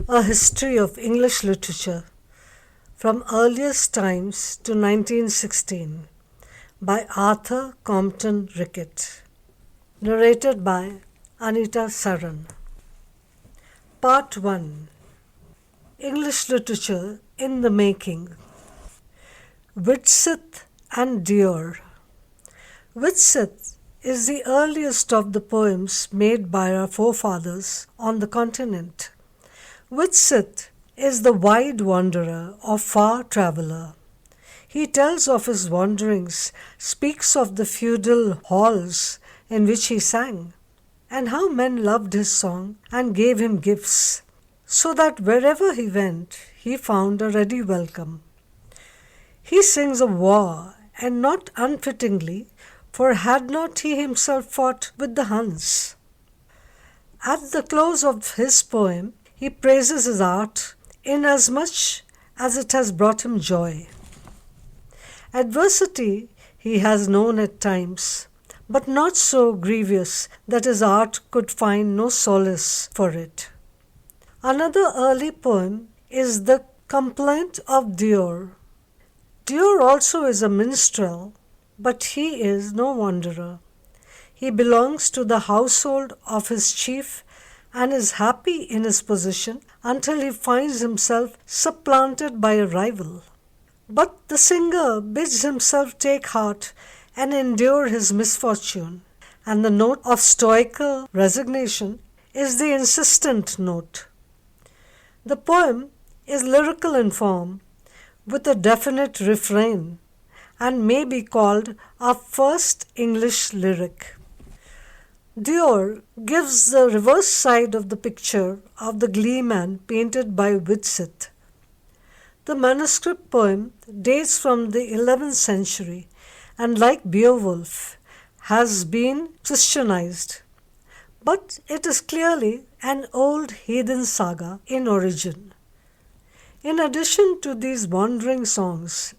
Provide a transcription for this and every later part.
A History of English Literature from Earliest Times to 1916 by Arthur Compton-Rickett. Narrated by Anita Saran. Part 1. English Literature in the Making. Widsith and Deor. Widsith is the earliest of the poems made by our forefathers on the continent. Widsith is the wide wanderer or far traveller. He tells of his wanderings, speaks of the feudal halls in which he sang, and how men loved his song and gave him gifts, so that wherever he went, he found a ready welcome. He sings of war, and not unfittingly, for had not he himself fought with the Huns? At the close of his poem, he praises his art inasmuch as it has brought him joy. Adversity he has known at times, but not so grievous that his art could find no solace for it. Another early poem is the Complaint of Deor. Deor also is a minstrel, but he is no wanderer. He belongs to the household of his chief and is happy in his position until he finds himself supplanted by a rival. But the singer bids himself take heart and endure his misfortune, and the note of stoical resignation is the insistent note. The poem is lyrical in form, with a definite refrain, and may be called our first English lyric. Deor gives the reverse side of the picture of the gleeman painted by Widsith. The manuscript poem dates from the 11th century and, like Beowulf, has been Christianized, but it is clearly an old heathen saga in origin. In addition to these wandering songs,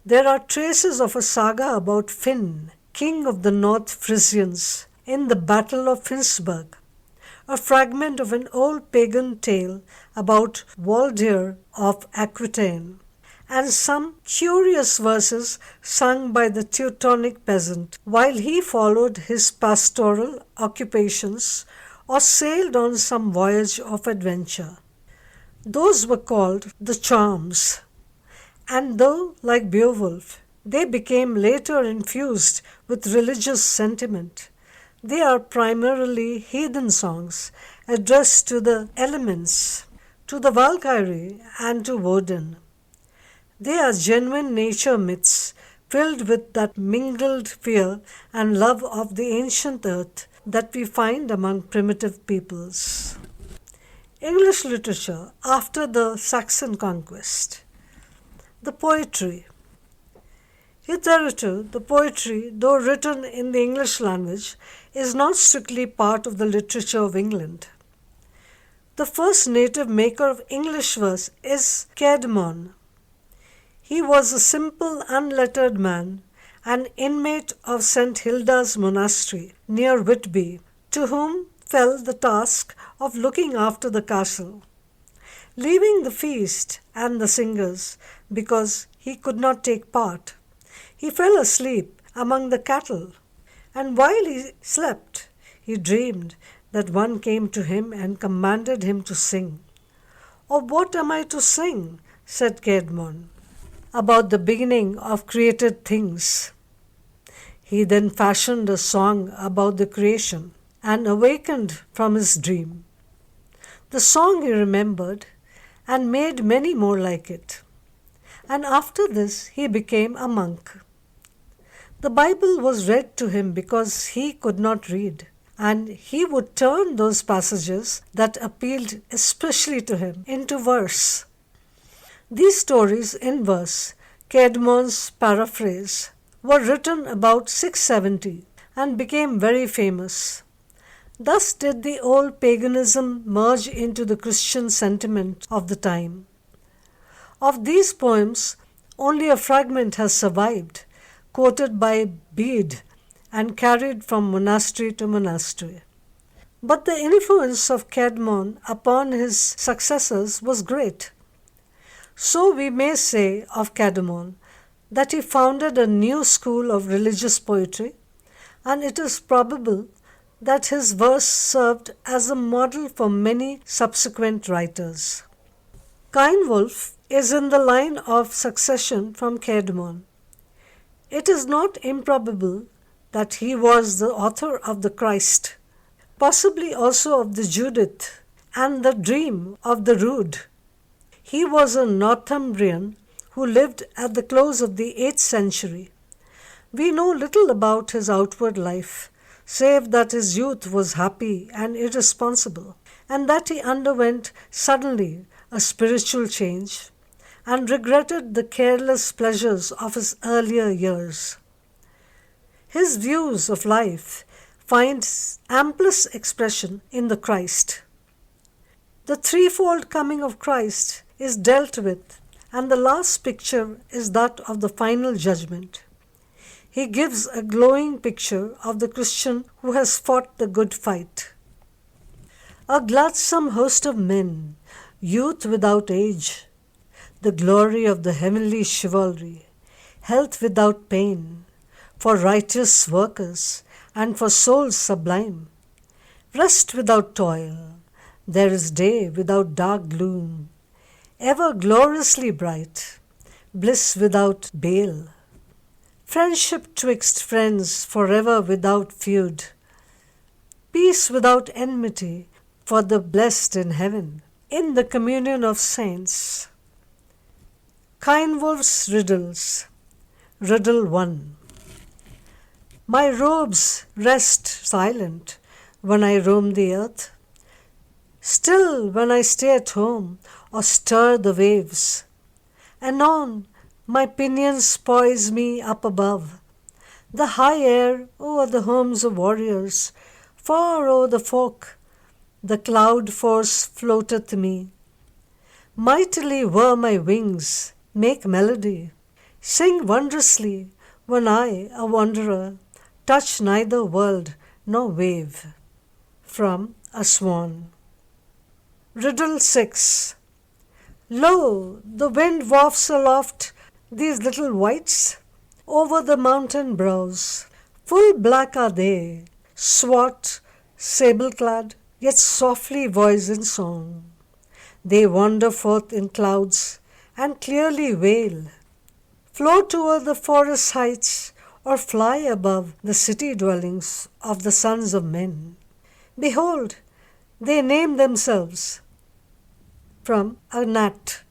there are traces of a saga about Finn, king of the North Frisians, in the Battle of Finnsburg, a fragment of an old pagan tale about Waldir of Aquitaine, and some curious verses sung by the Teutonic peasant while he followed his pastoral occupations or sailed on some voyage of adventure. Those were called the charms, and though, like Beowulf, they became later infused with religious sentiment, they are primarily heathen songs addressed to the elements, to the Valkyrie and to Woden. They are genuine nature myths filled with that mingled fear and love of the ancient earth that we find among primitive peoples. English literature after the Saxon conquest. The poetry. Hitherto, the poetry, though written in the English language, is not strictly part of the literature of England. The first native maker of English verse is Caedmon. He was a simple, unlettered man, an inmate of St. Hilda's monastery near Whitby, to whom fell the task of looking after the castle, leaving the feast and the singers because he could not take part. He fell asleep among the cattle, and while he slept, he dreamed that one came to him and commanded him to sing. "Of what am I to sing?" said Caedmon. "About the beginning of created things." He then fashioned a song about the creation and awakened from his dream. The song he remembered and made many more like it, and after this he became a monk. The Bible was read to him because he could not read, and he would turn those passages that appealed especially to him into verse. These stories in verse, Caedmon's paraphrase, were written about 670 and became very famous. Thus did the old paganism merge into the Christian sentiment of the time. Of these poems, only a fragment has survived, quoted by Bede and carried from monastery to monastery. But the influence of Caedmon upon his successors was great. So we may say of Caedmon that he founded a new school of religious poetry, and it is probable that his verse served as a model for many subsequent writers. Cynewulf is in the line of succession from Caedmon. It is not improbable that he was the author of the Christ, possibly also of the Judith and the Dream of the Rood. He was a Northumbrian who lived at the close of the 8th century. We know little about his outward life, save that his youth was happy and irresponsible, and that he underwent suddenly a spiritual change, and regretted the careless pleasures of his earlier years. His views of life find amplest expression in the Christ. The threefold coming of Christ is dealt with, and the last picture is that of the final judgment. He gives a glowing picture of the Christian who has fought the good fight. A gladsome host of men, youth without age, the glory of the heavenly chivalry, health without pain, for righteous workers and for souls sublime, rest without toil, there is day without dark gloom, ever gloriously bright, bliss without bale, friendship twixt friends forever without feud, peace without enmity for the blessed in heaven, in the communion of saints. Cynewulf's Riddles. Riddle 1. My robes rest silent when I roam the earth, still when I stay at home or stir the waves. Anon my pinions poise me up above the high air o'er the homes of warriors, far o'er the folk the cloud force floateth me. Mightily whir my wings, make melody, sing wondrously when I, a wanderer, touch neither world nor wave. From A Swan. Riddle 6. Lo, the wind wafts aloft these little wights over the mountain brows. Full black are they, swart, sable-clad, yet softly voice in song. They wander forth in clouds and clearly wail, float toward the forest heights, or fly above the city dwellings of the sons of men. Behold, they name themselves. From A Gnat.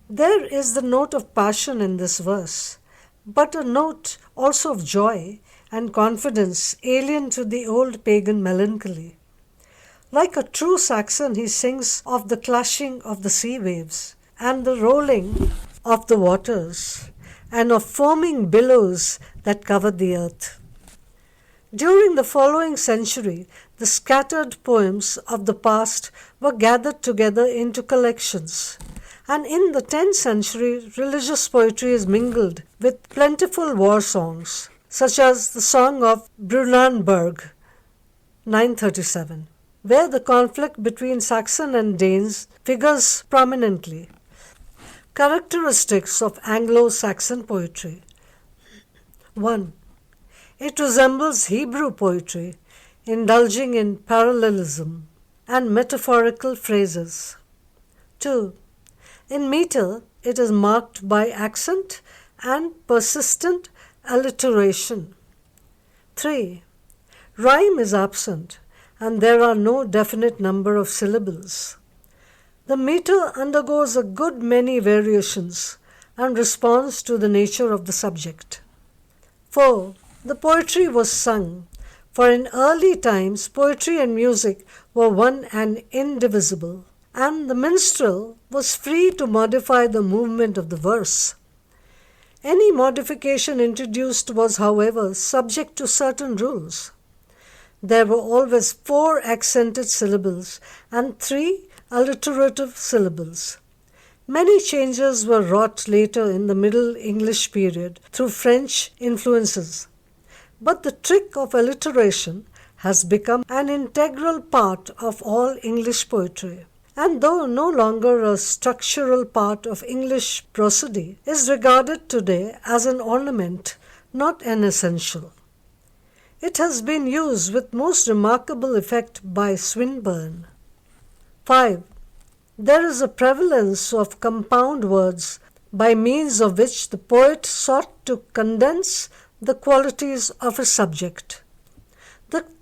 There is the note of passion in this verse, but a note also of joy and confidence alien to the old pagan melancholy. Like a true Saxon, he sings of the clashing of the sea waves and the rolling of the waters, and of foaming billows that cover the earth. During the following century, the scattered poems of the past were gathered together into collections, and in the 10th century, religious poetry is mingled with plentiful war songs, such as the Song of Brunanburg, 937, where the conflict between Saxon and Danes figures prominently. Characteristics of Anglo-Saxon poetry. 1. It resembles Hebrew poetry, indulging in parallelism and metaphorical phrases. 2. In meter, it is marked by accent and persistent alliteration. 3. Rhyme is absent, and there are no definite number of syllables. The meter undergoes a good many variations and responds to the nature of the subject. 4. The poetry was sung, for in early times poetry and music were one and indivisible, and the minstrel was free to modify the movement of the verse. Any modification introduced was, however, subject to certain rules. There were always 4 accented syllables and 3 alliterative syllables. Many changes were wrought later in the Middle English period through French influences, but the trick of alliteration has become an integral part of all English poetry, and though no longer a structural part of English prosody, is regarded today as an ornament, not an essential. It has been used with most remarkable effect by Swinburne. 5. There is a prevalence of compound words by means of which the poet sought to condense the qualities of a subject.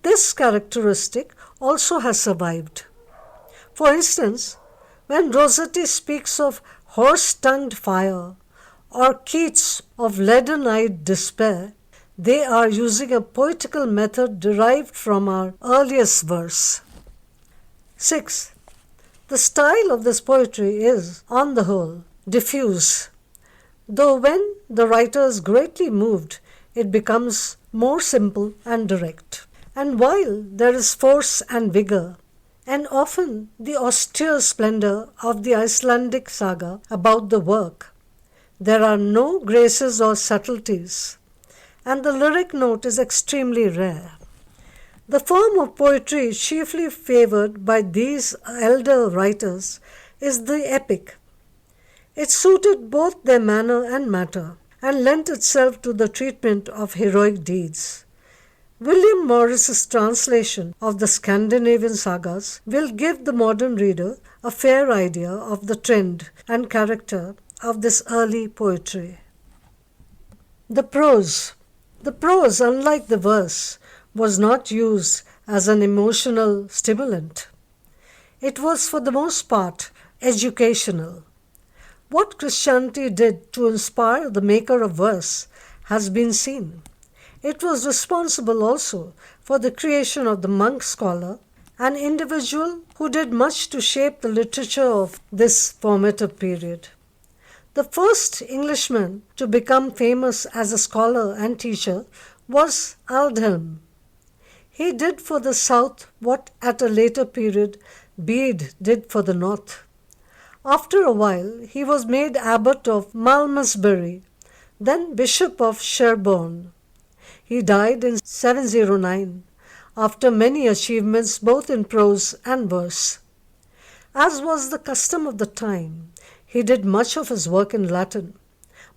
This characteristic also has survived. For instance, when Rossetti speaks of horse-tongued fire or Keats of leaden-eyed despair, they are using a poetical method derived from our earliest verse. 6. The style of this poetry is, on the whole, diffuse, though when the writer is greatly moved, it becomes more simple and direct. And while there is force and vigour, and often the austere splendour of the Icelandic saga about the work, there are no graces or subtleties, and the lyric note is extremely rare. The form of poetry chiefly favoured by these elder writers is the epic. It suited both their manner and matter, and lent itself to the treatment of heroic deeds. William Morris's translation of the Scandinavian sagas will give the modern reader a fair idea of the trend and character of this early poetry. The prose. The prose, unlike the verse, was not used as an emotional stimulant. It was for the most part educational. What Christianity did to inspire the maker of verse has been seen. It was responsible also for the creation of the monk scholar, an individual who did much to shape the literature of this formative period. The first Englishman to become famous as a scholar and teacher was Aldhelm. He did for the South what at a later period Bede did for the North. After a while he was made abbot of Malmesbury, then bishop of Sherborne. He died in 709, after many achievements both in prose and verse. As was the custom of the time, he did much of his work in Latin,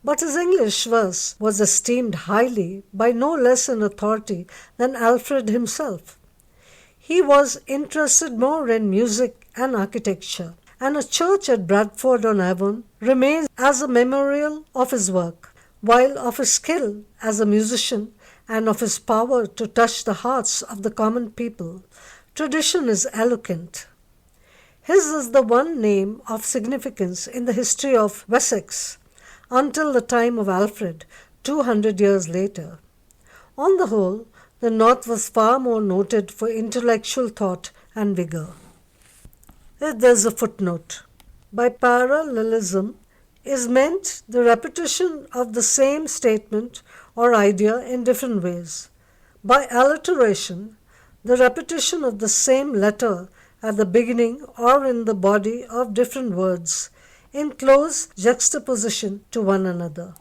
but his English verse was esteemed highly by no less an authority than Alfred himself. He was interested more in music and architecture, and a church at Bradford-on-Avon remains as a memorial of his work, while of his skill as a musician and of his power to touch the hearts of the common people, tradition is eloquent. His is the one name of significance in the history of Wessex until the time of Alfred, 200 years later. On the whole, the North was far more noted for intellectual thought and vigour. There's a footnote. By parallelism is meant the repetition of the same statement or idea in different ways. By alliteration, the repetition of the same letter at the beginning or in the body of different words in close juxtaposition to one another.